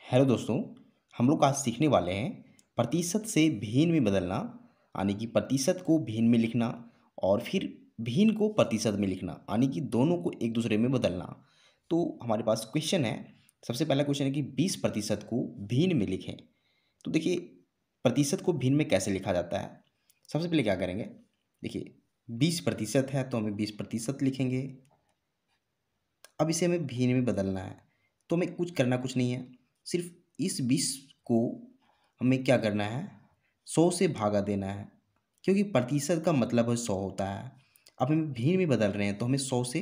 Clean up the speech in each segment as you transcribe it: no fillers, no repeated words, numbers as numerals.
Hello दोस्तों। हम लोग आज सीखने वाले हैं प्रतिशत से भिन्न में बदलना, यानी कि प्रतिशत को भिन्न में लिखना और फिर भिन्न को प्रतिशत में लिखना, यानी कि दोनों को एक दूसरे में बदलना। तो हमारे पास क्वेश्चन है। सबसे पहला क्वेश्चन है कि 20% को भिन्न में लिखें। तो देखिए, प्रतिशत को भिन्न में कैसे लिखा जाता है। सबसे पहले क्या करेंगे, देखिए 20% है तो हमें 20% लिखेंगे। अब इसे हमें भिन्न में बदलना है, तो हमें कुछ नहीं है, सिर्फ इस 20 को हमें क्या करना है, 100 से भागा देना है, क्योंकि प्रतिशत का मतलब है 100 होता है। अब हम भिन्न में बदल रहे हैं तो हमें 100 से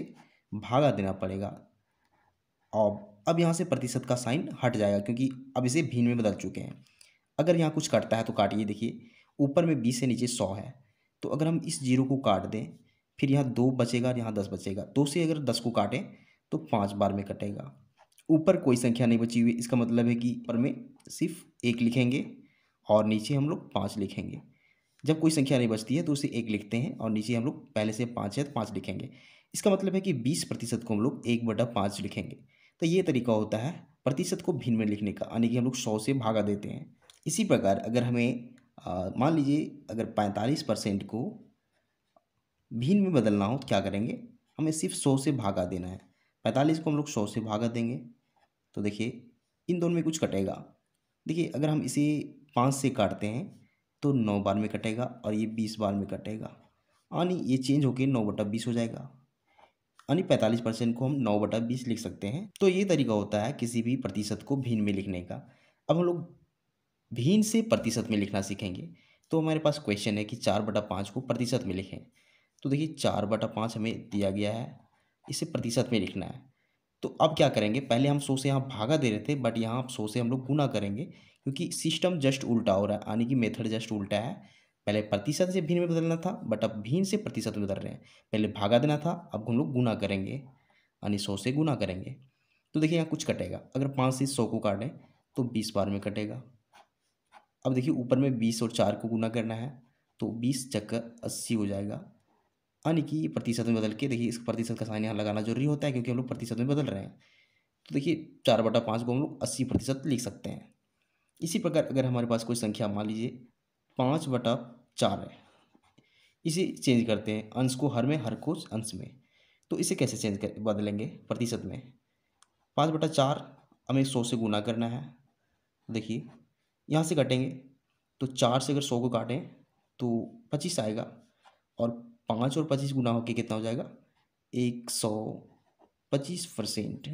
भागा देना पड़ेगा। और अब यहाँ से प्रतिशत का साइन हट जाएगा, क्योंकि अब इसे भिन्न में बदल चुके हैं। अगर यहाँ कुछ कटता है तो काटिए। देखिए, ऊपर में 20 से नीचे 100 है, तो अगर हम इस जीरो को काट दें, फिर यहाँ 2 बचेगा और यहाँ 10 बचेगा। 2 से अगर 10 को काटें तो 5 बार में कटेगा। ऊपर कोई संख्या नहीं बची हुई, इसका मतलब है कि ऊपर में सिर्फ 1 लिखेंगे और नीचे हम लोग 5 लिखेंगे। जब कोई संख्या नहीं बचती है तो उसे 1 लिखते हैं और नीचे हम लोग पहले से 5 है तो 5 लिखेंगे। इसका मतलब है कि 20% को हम लोग 1/5 लिखेंगे। तो ये तरीका होता है प्रतिशत को भिन्न में लिखने का, यानी कि हम लोग 100 से भागा देते हैं। इसी प्रकार अगर हमें मान लीजिए अगर 45% को भिन्न में बदलना हो तो क्या करेंगे, हमें सिर्फ 100 से भागा देना है। 45 को हम लोग 100 से भागा देंगे तो देखिए इन दोनों में कुछ कटेगा। देखिए, अगर हम इसे 5 से काटते हैं तो 9 बार में कटेगा और ये 20 बार में कटेगा, यानी ये चेंज होकर 9/20 हो जाएगा। यानी 45% को हम 9/20 लिख सकते हैं। तो ये तरीका होता है किसी भी प्रतिशत को भिन्न में लिखने का। अब हम लोग भिन्न से प्रतिशत में लिखना सीखेंगे। तो हमारे पास क्वेश्चन है कि 4/5 को प्रतिशत में लिखें। तो देखिए 4/5 हमें दिया गया है, इसे प्रतिशत में लिखना है। तो अब क्या करेंगे, पहले हम 100 से यहाँ भागा दे रहे थे, बट यहाँ आप 100 से हम लोग गुना करेंगे, क्योंकि सिस्टम जस्ट उल्टा हो रहा है, यानी कि मेथड जस्ट उल्टा है। पहले प्रतिशत से भिन्न में बदलना था, बट अब भिन्न से प्रतिशत में बदल रहे हैं। पहले भागा देना था, अब हम लोग गुना करेंगे, यानी 100 से गुना करेंगे। तो देखिए यहाँ कुछ कटेगा। अगर 5 से 100 को काटें तो 20 बार में कटेगा। अब देखिए ऊपर में 20 और 4 को गुना करना है, तो 20 चक्कर 80 हो जाएगा, यानी कि प्रतिशत में बदल के देखिए इस प्रतिशत का साइन यहाँ लगाना जरूरी होता है, क्योंकि हम लोग प्रतिशत में बदल रहे हैं। तो देखिए 4/5 को हम लोग 80% लिख सकते हैं। इसी प्रकार अगर हमारे पास कोई संख्या मान लीजिए 5/4 है, इसे चेंज करते हैं अंश को हर में, हर को अंश में। तो इसे कैसे चेंज कर बदलेंगे प्रतिशत में। 5/4 हमें 100 से गुना करना है। देखिए यहाँ से कटेंगे तो 4 से अगर 100 को काटें तो 25 आएगा, और 5 और 25 गुना होकर कितना हो जाएगा, 125%,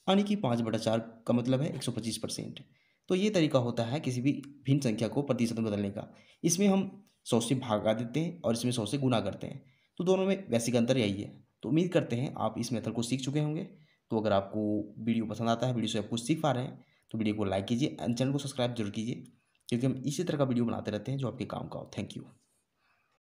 यानी कि 5/4 का मतलब है 125%। तो ये तरीका होता है किसी भी भिन्न संख्या को प्रतिशत में बदलने का। इसमें हम 100 से भागा देते हैं और इसमें 100 से गुना करते हैं। तो दोनों में बेसिक अंतर यही है। तो उम्मीद करते हैं आप इस मेथड को सीख चुके होंगे। तो अगर आपको वीडियो पसंद आता है, वीडियो से आप कुछ सीख पा रहे हैं, तो वीडियो को लाइक कीजिए एंड चैनल को सब्सक्राइब जरूर कीजिए, क्योंकि हम इसी तरह का वीडियो बनाते रहते हैं जो आपके काम का हो। Thank you.